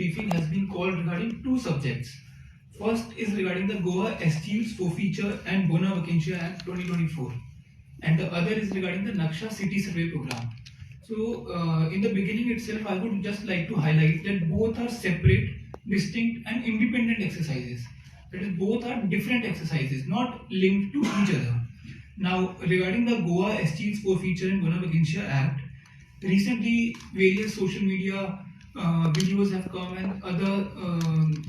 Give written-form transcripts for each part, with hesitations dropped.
briefing has been called regarding two subjects. First is regarding the Goa Estates Forfeiture and Bona Vacantia Act 2024, and the other is regarding the Naksha City Survey Program. So, in the beginning itself, I would just like to highlight that both are separate, distinct, and independent exercises. That is, both are different exercises, not linked to each other. Now, regarding the Goa Estates Forfeiture and Bona Vacantia Act, recently various social media videos have come, and other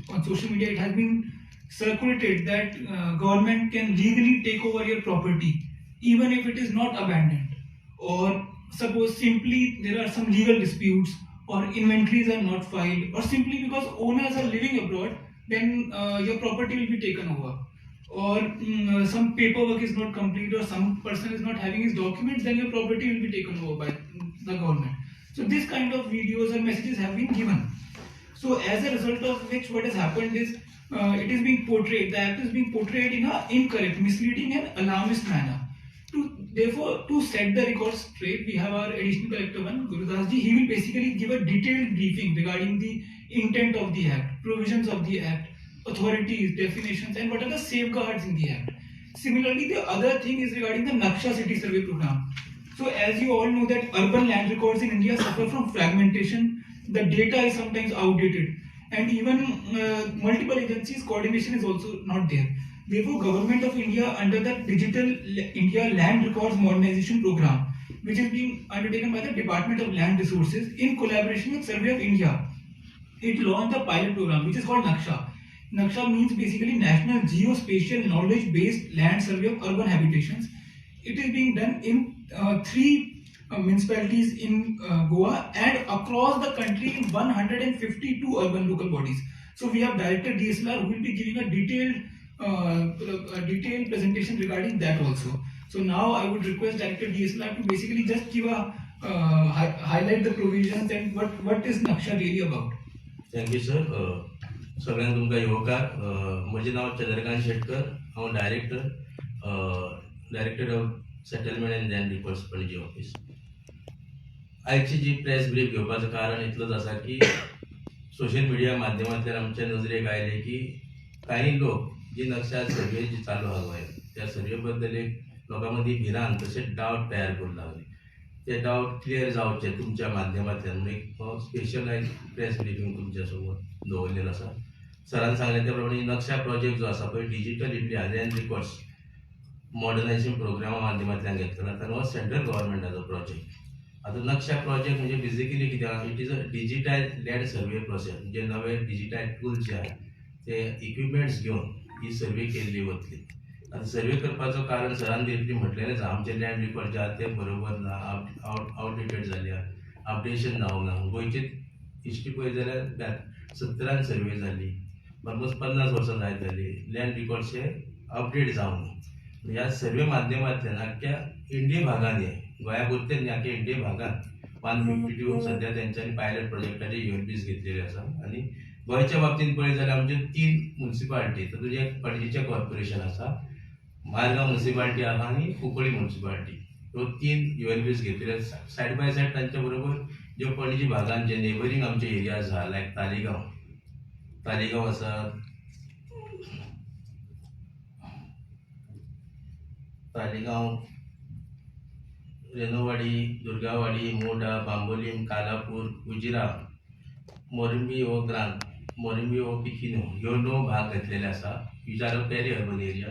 on social media it has been circulated that government can legally take over your property even if it is not abandoned, or suppose simply there are some legal disputes or inventories are not filed, or simply because owners are living abroad, then your property will be taken over, or some paperwork is not complete, or some person is not having his documents, then your property will be taken over by the government. So this kind of videos or messages have been given. So as a result of which, what has happened is it is being portrayed, the act is being portrayed in an incorrect, misleading and alarmist manner. Therefore, to set the record straight, we have our additional collector one, Gurudas ji. He will basically give a detailed briefing regarding the intent of the act, provisions of the act, authorities, definitions, and what are the safeguards in the act. Similarly, the other thing is regarding the Naksha City Survey Program. So, as you all know that urban land records in India suffer from fragmentation, the data is sometimes outdated, and even multiple agencies coordination is also not there. Therefore, Government of India, under the Digital India Land Records Modernization Program, which is being undertaken by the Department of Land Resources in collaboration with Survey of India, it launched a pilot program which is called Naksha. Naksha means basically National Geospatial Knowledge-Based Land Survey of Urban Habitations. It is being done in 3 municipalities in Goa and across the country in 152 urban local bodies. So we have Director DSLR who will be giving a detailed presentation regarding that also. So now I would request Director DSLR to basically just give a highlight the provisions and what is Naksha really about. Thank you, sir. सगळ्यांक तुमकां येवकार. म्हजें नांव चंद्रकांत शेटकर. हांव director of settlement and land records Panaji office. आयची जी press brief घेवपाचें कारण इतलोच आसा की सोशल मिडिया माध्यमांतल्यान आमच्या नजरेक आयले की काही लोक जी नक्षा सर्वे जी चालू आहा गोंयांत त्या सर्वे बद्दल एक लोकां मदीं भिरांत तशें डावट तयार करूंक लागले. ते डावट क्लियर जावचे तुमच्या माध्यमांतल्यान म्हणून एक स्पेशलायज प्रेस ब्रीफिंग तुमच्या समोर दवरलेलो आसा. सरान सांगले त्या प्रमाणे नक्षा प्रोजेक्ट जो आसा पळय digital India land records modernization प्रोग्रामा माध्यमांतल्यान घेतलेलो आतां हो सेंट्रल गव्हर्मेंटाचो प्रोजेक्ट. आतां नक्षा प्रोजेक्ट म्हणजे बेजिकली कितें it is a digitize land survey process. म्हणजे नवे डिजिटायज टूल्स जे आहा ते इक्विपमेंट्स घेवन ही सर्वे केल्ली वतली. आतां सर्वे करपाचो कारण सरान डिरेक्टली म्हटलेलेंच आहा आमचे लँड रिकॉर्ड जे आहा ते बरोबर ना, आउटडेटेड जाल्या, अपडेशन जावंक ना. गोंयची हिस्ट्री पळयत जाल्यार 70 सर्वे जाली, ऑलमोस्ट 50 वर्सां जायत जाली. लँड रिकॉर्ड्सचे अपडेट जावंक ना. ह्या सर्वे माध्यमांतल्यान आख्ख्या इंडिये भागांत गोंया पुरते न्ही आख्ख्या इंडिये भागांत 152 सध्या तेंच्यांनी पायलट प्रोजेक्टाचे ULPs घेतलेले आसा. आनी गोंयच्या बाबतींत पळयत जाल्यार आमचे 3 म्युनिसिपालिटी, तातूंत एक पणजेचें कॉर्पोरेशन आसा, मारगांव म्युनिसिपालिटी आहा आनी कुंकळी म्युनिसिपालिटी. ह्यो 3 ULPs घेतलेले. सायड बाय सायड तांच्या बरोबर ज्यो पणजी भागांत जे नेबरींग आमचे एरियाज आहा लायक तालिगांव आसा, रेनोवाडी, दुर्गावाडी, मोडा, बांबोलीम, कालापूर, उजिरा, मोरंबी हो पिकिनो ह्यो 9 भाग घेतलेले आसा. वीज आर पेरी अर्बन एरिया.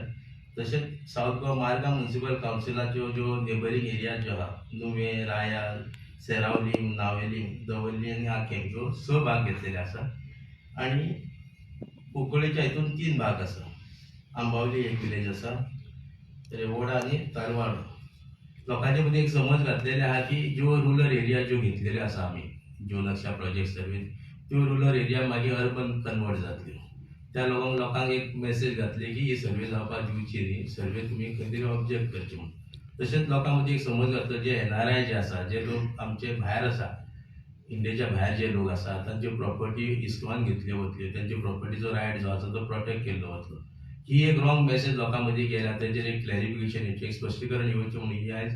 तशेंच साऊथ गोवा मारगांव म्युनिसिपल कावन्सिलाच्यो ज्यो नेबरींग एरियाज ज्यो आहा नुवे, रायाल, सेरावलीम, नावेलीम, दवर्ली आनी आकेम ह्यो 6 भाग घेतलेले आसा. आनी कुंकळेच्या हितून 3 भाग आसा. आंबावली एक विलेज आसा, रेवोडा आनी तारवाड. लोकांचे मदीं एक समज घातलेले आहा की ज्यो रुरल एरिया ज्यो घेतलेल्यो आसा आमी ज्यो नक्षा प्रोजेक्ट सर्वे, त्यो रुरल एरिया मागीर अर्बन कन्वर्ट जातल्यो. त्या लोकांक एक मेसेज घातली की ही सर्वे जावपाक दिवची न्ही, सर्वे तुमी खंय तरी ऑब्जेक्ट करची म्हणून. तशेंच लोकां मदीं एक समज घातलो जे NRI जे आसा, जे लोक आमचे भायर आसा, इंडियेच्या भायर जे लोक आसा, तांच्यो प्रॉपर्टी हिसकावन घेतल्यो वतल्यो, तांच्यो प्रॉपर्टीचो रायट जो आसा तो प्रोटेक्ट केल्लो वतलो. ही एक रॉंग मेसेज लोकां मदीं गेल्या. ताचेर एक क्लॅरिफिकेशन येवचें, एक स्पश्टीकरण येवचें म्हणून ही आयज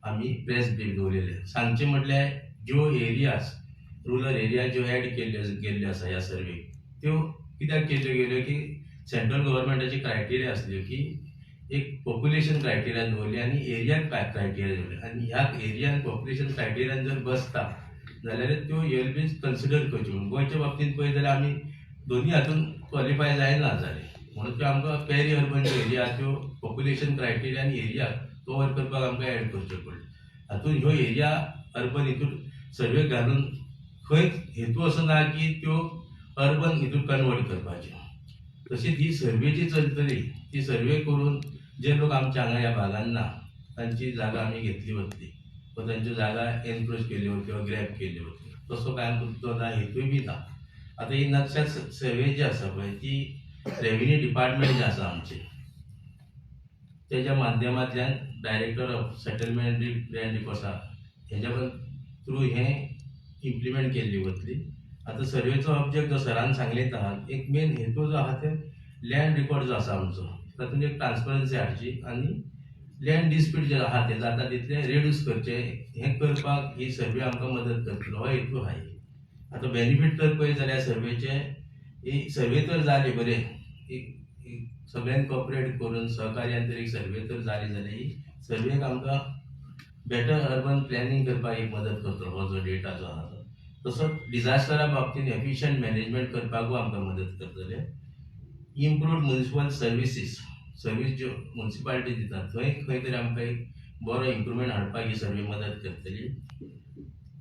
आमी प्रेस ब्रीफ दवरलेले. सांगचें म्हटल्यार ज्यो एरियाज रुरल एरिया ज्यो ऍड केल्ल्यो आसा ह्या सर्वे त्यो कित्याक केल्ल्यो गेल्यो की सेंट्रल गव्हर्मेंटाची क्रायटेरिया आसल्यो की एक पॉप्युलेशन क्रायटेरिया दवरली आनी एरिया क्रायटेरिया दवरली आनी ह्या एरिया पॉप्युलेशन क्रायटेरियान जर बसता जाल्यार त्यो एलबीज कन्सिडर करच्यो म्हणून गोंयच्या बाबतींत पळयत जाल्यार आमी दोन्ही हातून क्वॉलिफाय जायना जाले म्हणून त्यो आमकां पेरी अर्बन एरिया त्यो पॉप्युलेशन क्रायटेरिया आनी एरिया कवर करपाक आमकां ऍड करच्यो पडले हातून ह्यो एरिया अर्बन हितून सर्वे घालून खंयच हेतू असो ना की त्यो अर्बन हितून कन्वर्ट करपाच्यो तशीच ही सर्वे जी चलतली ती सर्वे करून जे लोक आमच्या हांगा ह्या भागांत ना तांची जागा आमी घेतली वतली व तांच्यो जागा एनक्रोच केल्यो वतल्यो ग्रॅब केल्यो वतल्यो तसो कांय तो ना हेतूय बी ना आतां ही नक्षा सर्वे जी आसा पळय ती रेव्हेन्यू डिपार्टमेंट जे आसा आमचे तेज्या माध्यमांतल्यान director of settlement land records हेज्या थ्रू हें इम्प्लिमेंट केल्ली वतली आतां सर्वेचो ऑब्जेक्ट जो सरान सांगलेत आहा एक मेन हेतू जो आहा ते लँड रिकॉर्ड जो आसा आमचो तातूंत एक ट्रान्सपरन्सी हाडची आनी लँड डिस्प्यूट जे आहा ते जाता तितले रेड्यूस करचे हें करपाक ही सर्वे आमकां मदत करतलो हो हेतू आहा आतां बेनिफीट तर पळयत जाल्यार सर्वेचे ही सर्वे तर जाली बरें सगळ्यांक कॉपरेट करून सहकार्यान तर एक सर्वे तर जाली जाल्यार ही सर्वेक आमकां बेटर अर्बन प्लॅनिंग करपाक एक मदत करतलो हो जो डेटा जो आहा तो तसोच डिझास्टरा बाबतींत एफिशियंट मॅनेजमेंट करपाकूय आमकां मदत करतले इम्प्रूव्ड म्युनिसिपल सर्विसीस सर्वीस ज्यो म्युनिसिपालिटी दितात थंय खंय तरी आमकां एक बरो इम्प्रुवमेंट हाडपाक ही सर्वे मदत करतली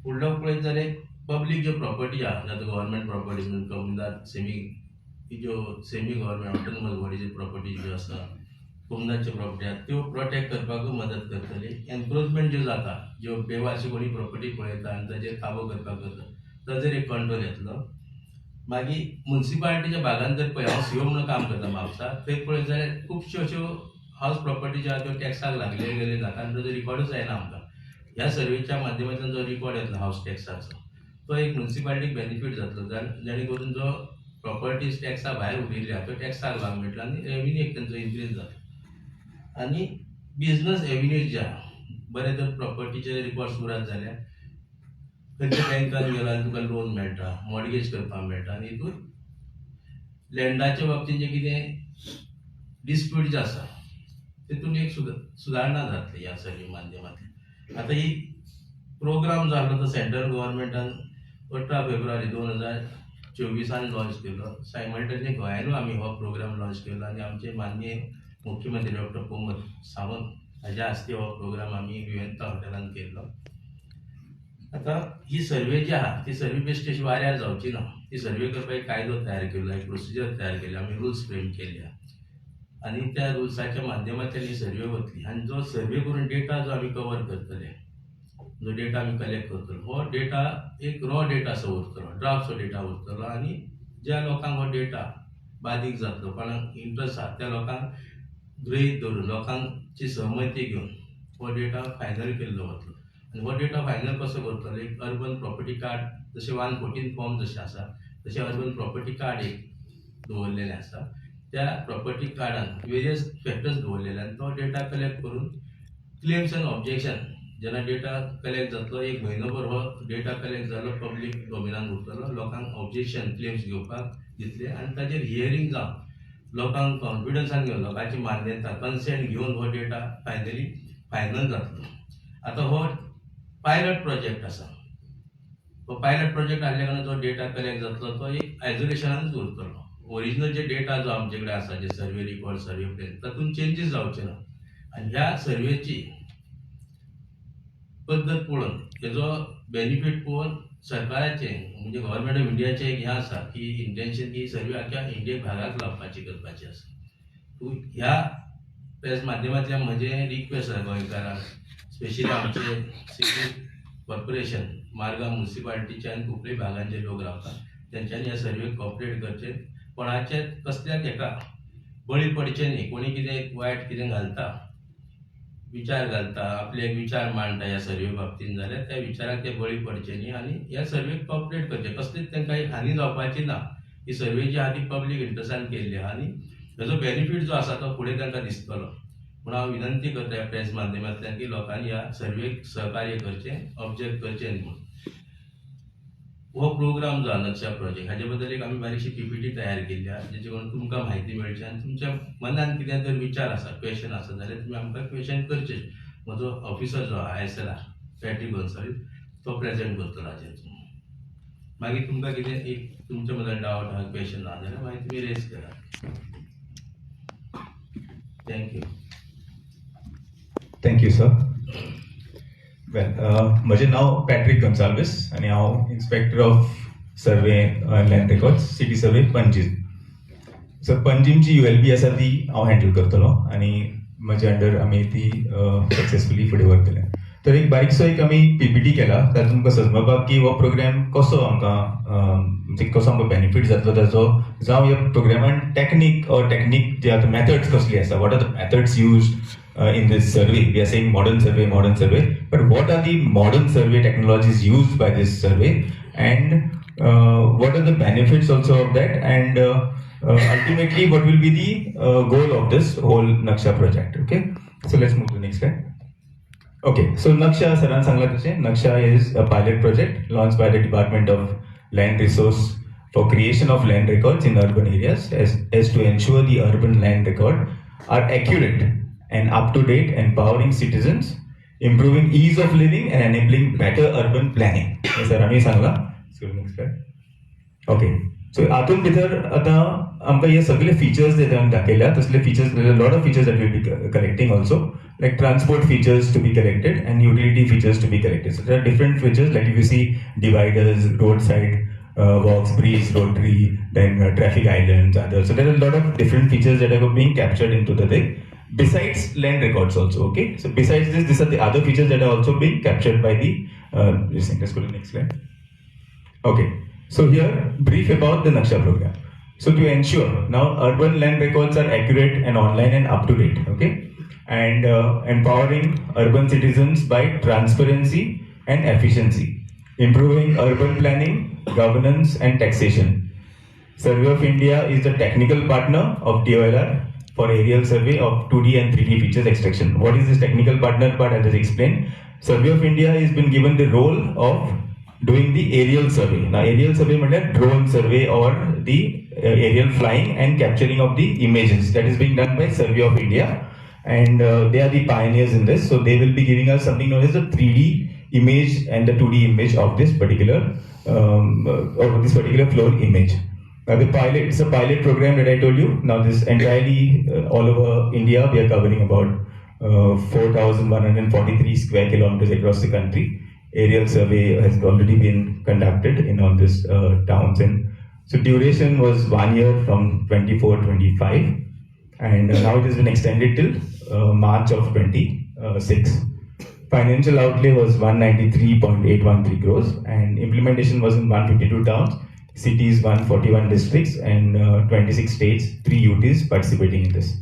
फुडलो पळयत जाल्यार पब्लीक ज्यो प्रॉपर्टी आहा जाता गव्हर्मेंट प्रॉपर्टी म्हणून कम्युनिदाद ज्यो सेमी गव्हर्मेंट ऑटोनॉमस बॉडीची प्रॉपर्टी ज्यो आसा कम्युनाच्यो प्रॉपर्टी आहा त्यो प्रोटेक्ट करपाकूय मदत करतली एनक्रोचमेंट ज्यो जाता ज्यो बेवारशी कोणी प्रॉपर्टी पळयता आनी ताचेर काबू करपाक करता ताचेर एक कंट्रोल येतलो मागीर म्युनिसिपालिटीच्या भागांत जर पळय हांव सीओ म्हणून काम करता म्हापसा थंय पळयत जाल्यार खुबश्यो अश्यो हावस प्रॉपर्टी ज्यो आहा त्यो टॅक्साक लागले गेले नाका आनी ताचो रिकॉर्डूच जायना आमकां ह्या सर्वेच्या माध्यमांतल्यान जो रिकॉर्ड येतलो हावस टॅक्साचो तो एक म्युनिसिपालिटीक बेनिफीट जातलो जेणे करून जो प्रॉपर्टीज टॅक्सा भायर उरिल्ल्या त्यो टॅक्साक लावंक मेळटलो आनी रेव्हेन्यू एक तांचो इन्क्रीज जातलो आनी बिजनस एव्हेन्यूज जे आहा बरे तर प्रॉपर्टीचे रिकॉर्ड्स उरत जाल्यार खंयच्या बँकान गेलो आनी तुका लोन मेळटा मॉर्गेज करपाक मेळटा आनी हितून लँडाच्या बाबतींत जे कितें डिस्प्यूट जे आसा तितून एक सुदारणा जातली ह्या सर्वे माध्यमांतल्यान आतां ही प्रोग्राम जो आसलो तो सेंट्रल गव्हर्मेंटान 18 फेब्रुवारी 2024 लॉन्च केलो सायमल्टेनियस गोंयानूय आमी हो प्रोग्राम लॉन्च केलो आनी आमचे माननीय मुख्यमंत्री डॉक्टर प्रमोद सावंत हाज्या हस्ते हो प्रोग्राम आमी विवेंता हॉटेलान केल्लो आतां ही सर्वे जी आहा ती सर्वे बेश्टी वाऱ्यार जावची ना ती सर्वे करपाक एक कायदो तयार केल्लो एक प्रोसिजर तयार केली आमी रुल्स फ्रेम केल्या आनी त्या रुल्साच्या माध्यमांतल्यान ही सर्वे वतली आनी जो सर्वे करून डेटा जो आमी कवर करतले जो डेटा आमी कलेक्ट करतलो हो डेटा एक रॉ डेटा असो उरतलो ड्राफ्टचो डेटा उरतलो आनी ज्या लोकांक हो डेटा बारीक जातलो कोणाक इंट्रस्ट आहा त्या लोकांक गृहीत धरून लोकांची सहमती घेवन हो डेटा फायनल केल्लो वतलो आनी हो डेटा फायनल कसो करतलो एक अर्बन प्रॉपर्टी कार्ड जशें 114 फॉर्म जशें आसा तशें अर्बन प्रॉपर्टी कार्ड एक दवरलेलें आसा त्या प्रॉपर्टी कार्डान वेरियस फॅक्टर्स दवरलेले आनी तो डेटा कलेक्ट करून क्लेम्स एंड ऑब्जेक्शन जेन्ना डेटा कलेक्ट जातलो एक म्हयनोभर हो डेटा कलेक्ट जालो पब्लीक डॉमिनान उरतलो लोकांक ऑब्जेक्शन क्लेम्स घेवपाक दितले आनी ताचेर हियरींग जावन लोकांक कॉन्फिडन्सान घेवन लोकांची मान्यता कन्सेंट घेवन हो डेटा फायनल जातलो आतां हो पायलट प्रोजेक्ट आसा हो पायलट प्रोजेक्ट आसल्या कारणान जो डेटा कलेक्ट जातलो तो एक आयसोलेशनानूच उरतलो ओरिजिनल जे डेटा जो आमचे कडेन आसा जे सर्वे रिकॉर्ड सर्वे प्लेन तातूंत चेंजीस जावचे ना आनी ह्या सर्वेची पद्दत पळोवन तेजो बेनिफीट पळोवन सरकाराचे म्हणजे गव्हर्मेंट ऑफ इंडियाचें एक हें आसा की इंटेन्शन की सर्वे आख्या इंडियेक भागाक लावपाची करपाची आसा तूं ह्या प्रेस माध्यमांतल्यान म्हजें रिक्वेस्ट आसा गोंयकारांक स्पेशली आमचे सिटी कॉर्पोरेशन मारगांव म्युनिसिपालिटीचे आनी कुंकळी भागांत जे लोक रावतात तेंच्यांनी ह्या सर्वेक कॉपरेट करचें कोणाचे कसल्याच हेका बळी पडचे न्ही कोणी कितें वायट कितें घालता विचार घालता आपले विचार मांडटा ह्या सर्वे बाबतींत जाल्यार त्या विचाराक ते बळी पडचे न्ही आनी ह्या सर्वेक कॉपरेट करचे कसलीच तांकां हानी जावपाची ना ही सर्वे जी आहा ती पब्लीक इंट्रस्टान केल्ली आहा आनी हेजो बेनिफीट जो आसा तो फुडें तांकां दिसतलो पूण हांव विनंती करता ह्या प्रेस माध्यमांतल्यान की लोकांनी ह्या सर्वेक सहकार्य करचें ऑब्जेक्ट करचें न्ही म्हणून हो प्रोग्राम जो नक्षा प्रोजेक्ट हाचे बद्दल एक आम्ही बारीकशी PPT तयार केली आहे जेचे करून तुमकां म्हायती मेळची आणि तुमच्या मनात कितें तर विचार आसा क्वेश्चन आसा जाल्यार तुम्ही आमकां क्वेश्चन करचे. म्हजो ऑफिसर जो आहा ISLR पॅट्रिक गोन्साल्वीस तो प्रेझेंट करतलो हाचेर. मागीर तुमकां कितें एक तुमच्या मनात डावट आहा क्वेश्चन आहा जाल्यार मागीर तुमी रेज करा. Thank you. Thank you, sir. Well, म्हजें नाव पॅट्रिक गोन्साल्वीस आणि हांव inspector of survey land records city survey Panjim. So पणजीमची ULB आसा ती हांव हँडल करतलो आणि म्हज्या अंडर आमी ती सक्सेसफुली फुडें व्हरतले. तर एक बारीकसो एक आमी PPT केला तातूंत तुमकां समजपाक की हो प्रोग्राम कसो आमकां म्हणजे कसो आमकां बेनिफीट जातलो ताचो, जावं ह्या प्रोग्रामान टेक्नीक जे आतां मेथड्स कसली आसा, what are the methods used in this survey. We are saying modern survey, but what are the modern survey technologies used by this survey, and what are the benefits also of that, and ultimately what will be the goal of this whole Naksha project. Okay, so let's move to the next slide. Okay, so Naksha, saran sangla tase, Naksha is a pilot project launched by the Department of Land Resource for creation of land records in urban areas as to ensure the urban land record are accurate and up-to-date, empowering citizens, improving ease of living and enabling better urban planning. Yes, sir, आमी Sangla. So next slide. Okay. So हातून भितर आता आमकां हे सगळे features जे हांवें दाखयल्या तसले features, there are a lot of features that we'll be collecting also, like transport features to be collected and utility features to be collected. So there are different features, like if you see dividers, roadside walks, bridge, rotary, then traffic islands, others. So there are a lot of different features that are being captured into the thing. Besides land records also, okay? So besides this, these are the other features that are also being captured by the, let's go to the next slide. Okay, so here, brief about the Naksha program. So to ensure, now urban land records are accurate and online and up to date, okay? And empowering urban citizens by transparency and efficiency, improving urban planning, governance and taxation. Survey of India is the technical partner of DOLR for aerial survey of 2D and 3D features extraction. What is this technical partner part? I'll just explain. Survey of India has been given the role of doing the aerial survey. Now aerial survey means drone survey or the aerial flying and capturing of the images. That is being done by Survey of India, and they are the pioneers in this. So they will be giving us something known as the 3D image and the 2D image of this particular floor image. The pilot, it's a pilot program that I told you. Now this entirely all over India, we are covering about 4,143 square kilometers across the country. Aerial survey has already been conducted in all these towns, and so duration was 1 year from 24-25, and now it has been extended till March of 26. Financial outlay was 193.813 crores, and implementation was in 152 towns. Cities, 141 districts, and 26 states, 3 UTs participating in this.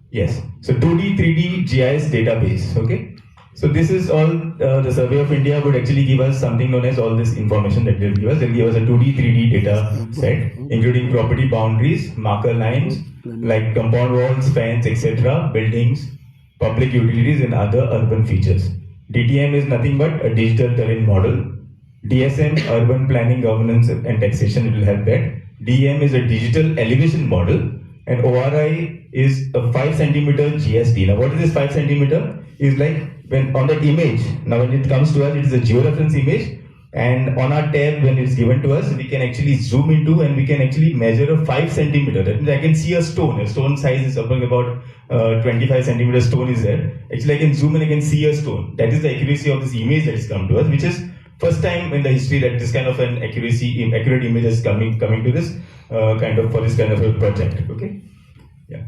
Yes, so 2D, 3D GIS database, okay? So this is all, the Survey of India would actually give us something known as all this information that they'll give us. They'll give us a 2D, 3D data set, including property boundaries, marker lines, like compound walls, fence, etc., buildings, public utilities, and other urban features. DTM is nothing but a digital terrain model. DSM, urban planning, governance and taxation, it will help that. DEM is a digital elevation model, and ORI is a 5 centimeter GST. Now what is this 5 centimeter? Is like when on that image, now when it comes to us, it is a georeference image, and on our tab when it's given to us, we can actually zoom into and we can actually measure a 5 centimeter. That means I can see a stone size is something about 25 centimeter stone is there. Actually I can zoom and I can see a stone. That is the accuracy of this image that is come to us, which is first time in the history that this kind of an accurate image is coming to this for this kind of a project. Okay, yeah.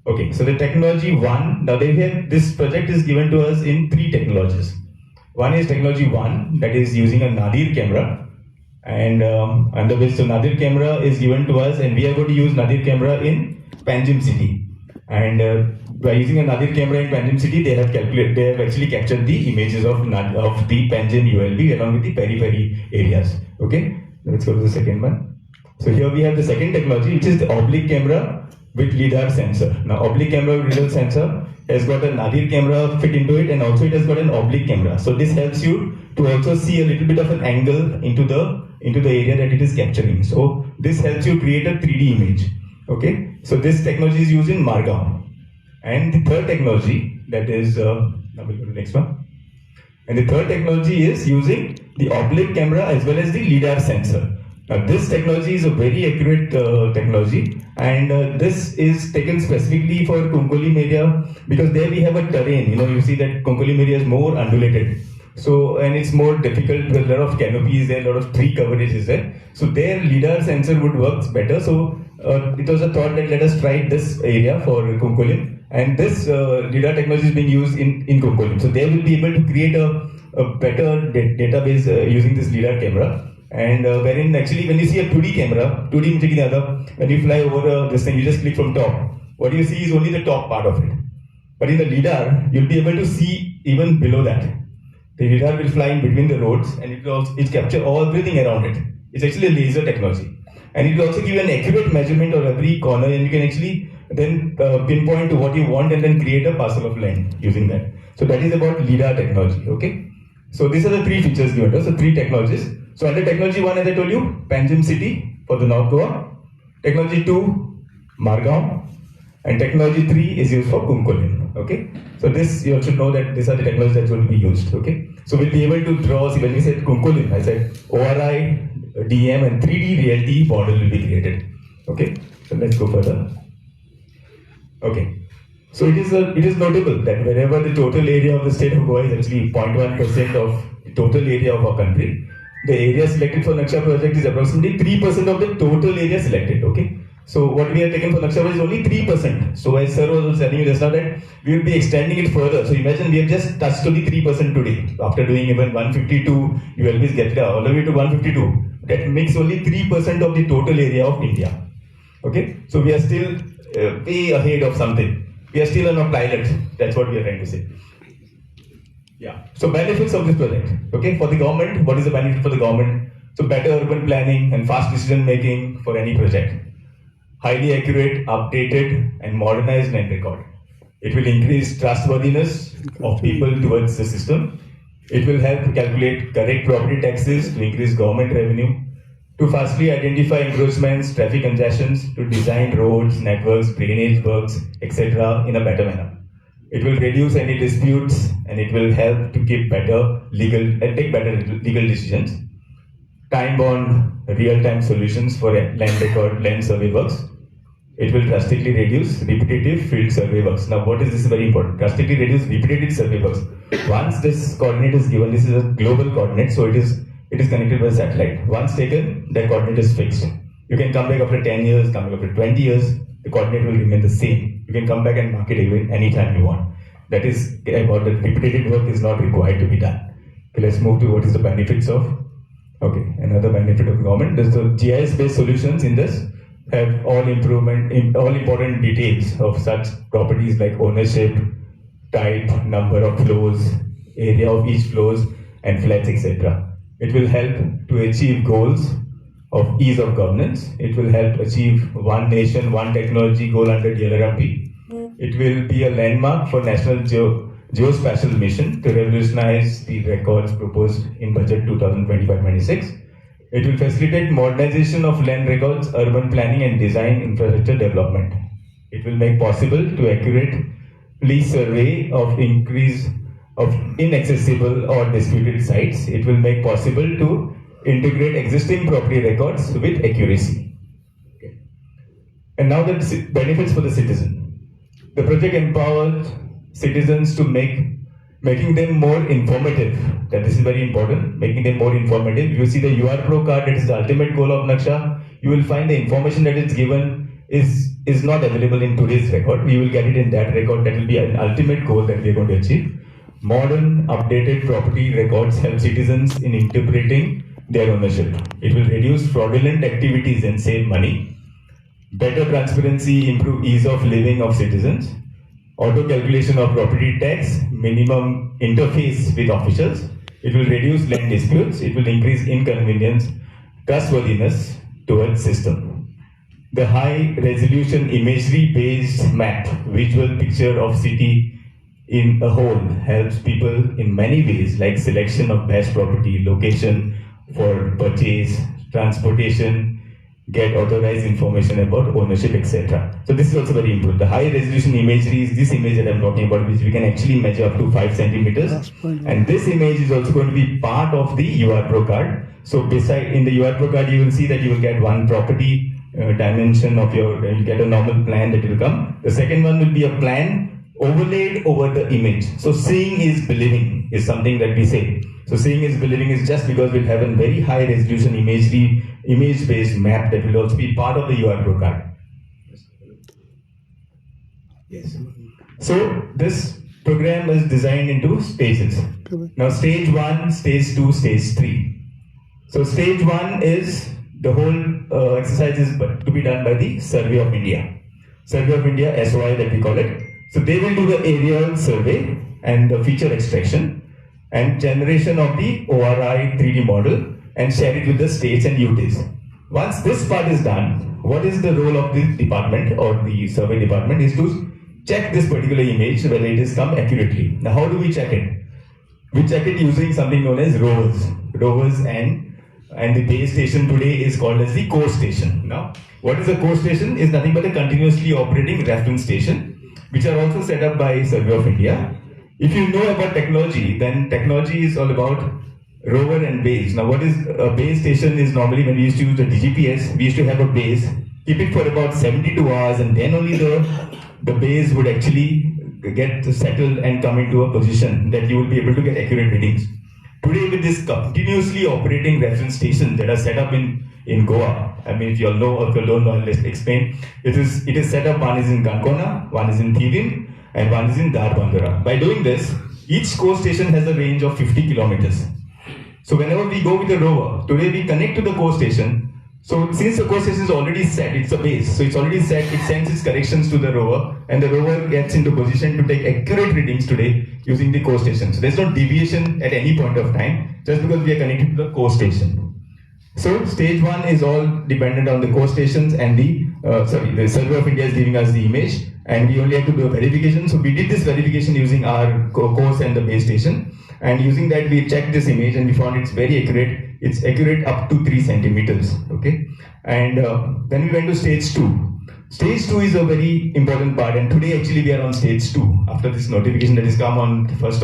Okay, so the technology one. Now this project is given to us in 3 technologies. One is technology 1, that is using a Nadir camera, and under which so Nadir camera is given to us, and we are going to use Nadir camera in Panjim city. And by using a Nadir camera in Panjim city, they have actually captured the images of the Panjim ULB along with the periphery areas. Okay, let's go to the second one. So here we have the second technology, which is the oblique camera with lidar sensor. Now oblique camera with lidar sensor has got a nadir camera fit into it, and also it has got an oblique camera. So this helps you to also see a little bit of an angle into the area that it is capturing. So this helps you create a 3D image. Okay, so this technology is used in Margao. And the third technology, that is, now we'll go to the next one. And the third technology is using the oblique camera as well as the LiDAR sensor. Now this technology is a very accurate technology, and this is taken specifically for Konkolim area because there we have a terrain. You see that Konkolim area is more undulated. So, and it's more difficult, there's a lot of canopies there, a lot of tree coverage is there. So their LiDAR sensor would work better. So it was a thought that let us try this area for Konkolim. And this LiDAR technology is being used in Konkolim. So they will be able to create a better database using this LiDAR camera. And wherein actually when you see a 2D camera, 2D when you fly over this thing, you just click from top. What you see is only the top part of it. But in the LiDAR, you'll be able to see even below that. The LiDAR will fly in between the roads, and it will capture everything around it. It's actually a laser technology. And it will also give you an accurate measurement of every corner, and you can actually then pinpoint to what you want and then create a parcel of land using that. So that is about LiDAR technology, okay? So these are the three features given to us, so three technologies. So under technology 1, as I told you, Panjim city for the North Goa. Technology 2, Margao. And technology 3 is used for Konkolim, okay? So this, you should know that these are the technologies that will be used, okay? So we'll be able to draw, see when we said Konkolim, I said ORI, DM and 3D reality model will be created, okay? So let's go further. Okay, so it is notable that wherever the total area of the state of Goa is actually 0.1% of the total area of our country, the area selected for Naksha project is approximately 3% of the total area selected, okay? So what we have taken for Naksha is only 3%. So as sir was telling you just now that we will be extending it further. So imagine we have just touched only 3% today. After doing even 152, you always get all the way to 152. That makes only 3% of the total area of India. Okay, so we are still way ahead of something. We are still on a pilot. That's what we are trying to say. Yeah. So benefits of this project. Okay, for the government, what is the benefit for the government? So better urban planning and fast decision making for any project. Highly accurate, updated, and modernized land record. It will increase trustworthiness of people towards the system. It will help to calculate correct property taxes to increase government revenue, to fastly identify encroachments, traffic congestions, to design roads, networks, drainage works, etc. in a better manner. It will reduce any disputes, and it will help to keep take better legal decisions. Time-bound, real-time solutions for land record, land survey works. It will drastically reduce repetitive field survey works. Now, what is this very important? Drastically reduce repetitive survey works. Once this coordinate is given, this is a global coordinate, so it is connected by a satellite. Once taken, that coordinate is fixed. You can come back after 10 years, come back after 20 years, the coordinate will remain the same. You can come back and mark it even anytime you want. That is about the repetitive work is not required to be done. Okay, let's move to what is the benefits of. Okay, another benefit of government is the GIS-based solutions in this have all important details of such properties like ownership, type, number of floors, area of each floors, and flats, etc. It will help to achieve goals of ease of governance. It will help achieve one nation, one technology goal under DLRMP. It will be a landmark for National Geospatial Mission to revolutionize the records proposed in budget 2025-26. It will facilitate modernization of land records, urban planning and design infrastructure development. It will make possible to accurately survey of inaccessible or disputed sites. It will make possible to integrate existing property records with accuracy. Okay. And now the benefits for the citizen. The project empowers citizens to making them more informative. That this is very important, making them more informative. You see the UR Pro card, that is the ultimate goal of Naksha. You will find the information that is given is not available in today's record. We will get it in that record. That will be an ultimate goal that we are going to achieve. Modern, updated property records help citizens in interpreting their ownership. It will reduce fraudulent activities and save money. Better transparency, improve ease of living of citizens. Auto calculation of property tax, minimum interface with officials. It will reduce land disputes. It will increase inconvenience, trustworthiness towards system. the high resolution imagery based map, visual picture of city in a whole helps people in many ways, like selection of best property, location for purchase, transportation, get authorized information about ownership, etc. So this is also very important. The high resolution imagery is this image that I'm talking about, which we can actually measure up to 5 centimeters. And this image is also going to be part of the UR Pro card. So beside in the UR Pro card, you will see that you will get one property dimension of your, you get a normal plan that will come. The second one will be a plan overlaid over the image. So seeing is believing is something that we say. So seeing is believing is just because we'll have a very high resolution imagery, image-based map that will also be part of the UR Pro card. Yes. So this program is designed into stages. Now stage 1, stage 2, stage 3. So stage 1 is the whole exercise is to be done by the Survey of India. Survey of India, SOI that we call it. So they will do the aerial survey and the feature extraction and generation of the ORI 3D model and share it with the states and UTs. Once this part is done, what is the role of the department or the survey department is to check this particular image whether it is come accurately. Now how do we check it? We check it using something known as rovers. Rovers and the base station today is called as the core station. Now, what is a core station? Is nothing but a continuously operating reference station, which are also set up by Survey of India. If you know about technology, then technology is all about rover and base. Now, what is a base station is normally when we used to use the DGPS, we used to have a base, keep it for about 72 hours, and then only the base would actually get settled and come into a position that you will be able to get accurate readings. Today, with this continuously operating reference stations that are set up in Goa, I mean, if you all know or if you don't know, I'll just explain. It is set up, one is in Kankona, one is in Thivin, and one is in Darbandara. By doing this, each core station has a range of 50 kilometers. So whenever we go with a rover, today we connect to the core station. So since the core station is already set, it's a base, so it's already set, it sends its corrections to the rover, and the rover gets into position to take accurate readings today using the core station. So there's no deviation at any point of time, just because we are connected to the core station. So stage 1 is all dependent on the core stations and the Survey of India is giving us the image, and we only have to do a verification. So we did this verification using our course and the base station, and using that we checked this image and we found it's very accurate. It's accurate up to 3 centimeters. Okay, and then we went to stage 2. Stage 2 is a very important part, and today actually we are on stage 2 after this notification that has come on 1st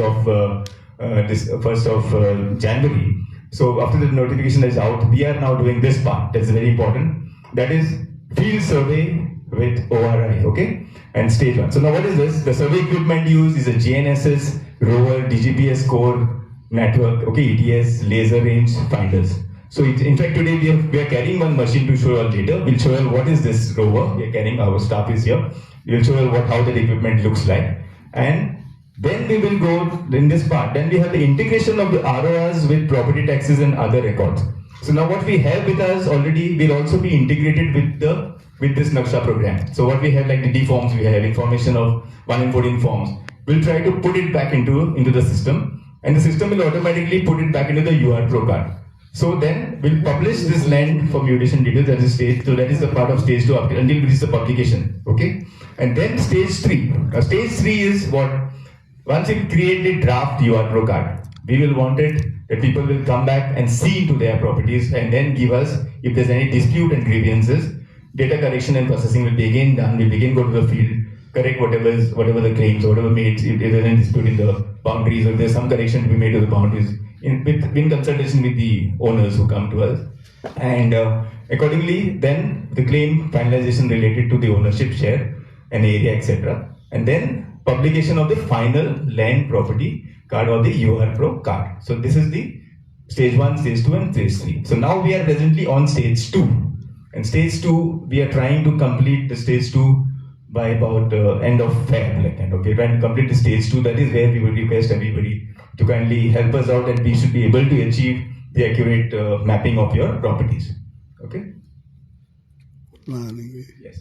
of January. So after the notification is out, we are now doing this part. That's very important. That is field survey with ORI. Okay, and stage 1. So now what is this? The survey equipment used is a GNSS, rover, DGPS core network. Okay, ETS, laser range finders. So in fact today we are carrying one machine to show you all later. We'll show you what is this rover. We are carrying, our staff is here. We'll show you how that equipment looks like. And then we will go in this part. Then we have the integration of the RORs with property taxes and other records. So now what we have with us already will also be integrated with this Naksha program. So what we have, like the D forms, we have information of 1 in 14 forms. We'll try to put it back into the system, and the system will automatically put it back into the UR Pro card. So then we'll publish this land for mutation details at this stage. So that is the part of stage 2 until we reach the publication. Okay, and then stage 3. Stage 3 is what? Once you create the draft UR Pro card, we will want it that people will come back and see into their properties and then give us, if there's any dispute and grievances, data correction and processing will be again done. We'll again go to the field, correct whatever the claims, whatever made, if there's any dispute in the boundaries, or if there's some correction to be made to the boundaries, in consultation with the owners who come to us. And accordingly, then the claim finalization related to the ownership share and area, etc. And then publication of the final land property card or the UR Pro card. So this is the stage 1, stage 2 and stage 3. So now we are presently on stage 2. And stage 2, we are trying to complete the stage 2 by about end of Feb. Okay, trying to complete the stage 2. That is where we would request everybody to kindly help us out, that we should be able to achieve the accurate mapping of your properties. Okay? Yes.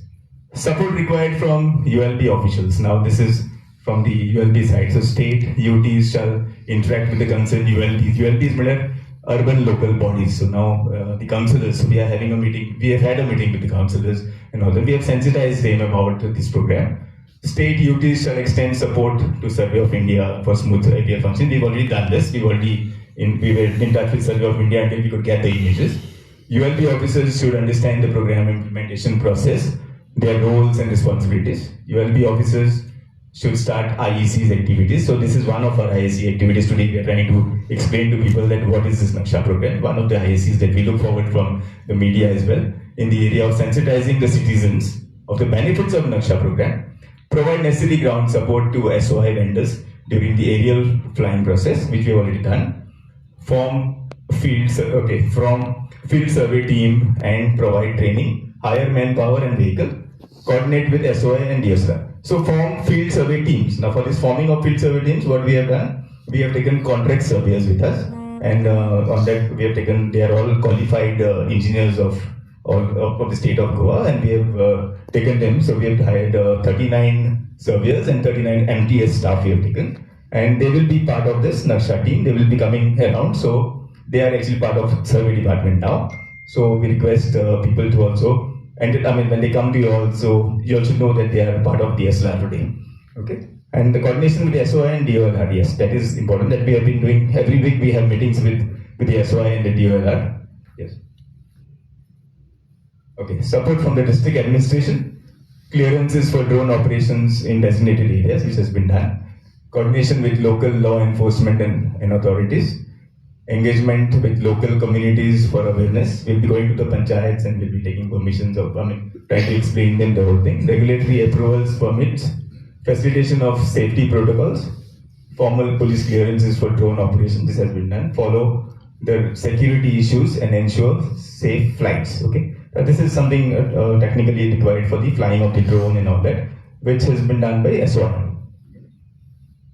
Support required from ULB officials. Now this is from the ULB side. So state UTs shall interact with the concerned ULBs. ULBs mean urban local bodies. So now the councillors, we are having a meeting, we have had a meeting with the councillors and all that. We have sensitized them about this program. State duties shall extend support to Survey of India for smooth IPL function. We've already done this. We were in touch with Survey of India until we could get the images. ULB officers should understand the program implementation process, their roles and responsibilities. ULB officers should start IEC's activities. So this is one of our IEC activities today. We are trying to explain to people that what is this Naksha program, one of the IECs that we look forward from the media as well, in the area of sensitizing the citizens of the benefits of Naksha program, provide necessary ground support to SOI vendors during the aerial flying process, which we have already done, from field survey team and provide training, hire manpower and vehicle, coordinate with SOI and DSR. So form field survey teams. Now for this forming of field survey teams, what we have done, we have taken contract surveyors with us, and on that we have taken, they are all qualified engineers of the state of Goa, and we have taken them. So we have hired 39 surveyors and 39 MTS staff we have taken, and they will be part of this Naksha team. They will be coming around, so they are actually part of survey department now. So we request people to also, and I mean when they come to you also know that they are part of DSLR today. Okay, and the coordination with the SOI and DOLR, yes, that is important. That we have been doing every week. We have meetings with the SOI and the DOLR. Yes. Okay, support from the district administration, clearances for drone operations in designated areas, which has been done, coordination with local law enforcement and authorities, engagement with local communities for awareness. We'll be going to the panchayats and we'll be taking permissions of, trying to explain them the whole thing, regulatory approvals, permits, facilitation of safety protocols, formal police clearances for drone operations, this has been done, follow the security issues and ensure safe flights, okay. This is something technically required for the flying of the drone and all that, which has been done by SOI.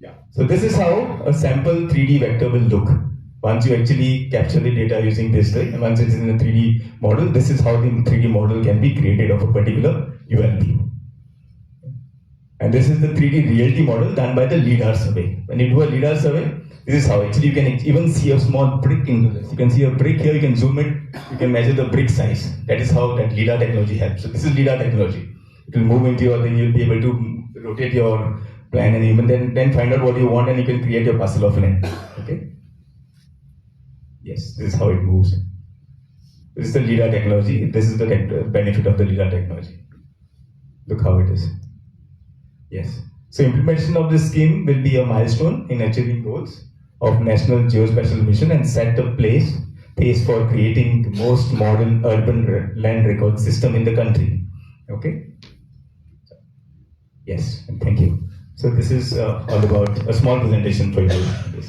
Yeah. So this is how a sample 3D vector will look. Once you actually capture the data using this thing, and once it is in a 3D model, this is how the 3D model can be created of a particular ULP. And this is the 3D realty model done by the LIDAR survey. When you do a LIDAR survey, this is how actually you can even see a small brick into this. You can see a brick here, you can zoom it, you can measure the brick size. That is how that LIDAR technology helps. So this is LIDAR technology. It will move into your thing, you'll be able to rotate your plan and even then find out what you want and you can create your puzzle of land. Okay? Yes, this is how it moves. This is the LIDAR technology. This is the benefit of the LIDAR technology. Look how it is. Yes. So implementation of this scheme will be a milestone in achieving goals of National Geospatial Mission and set the pace for creating the most modern urban land record system in the country. Okay? Yes, and thank you. So this is all about a small presentation for you.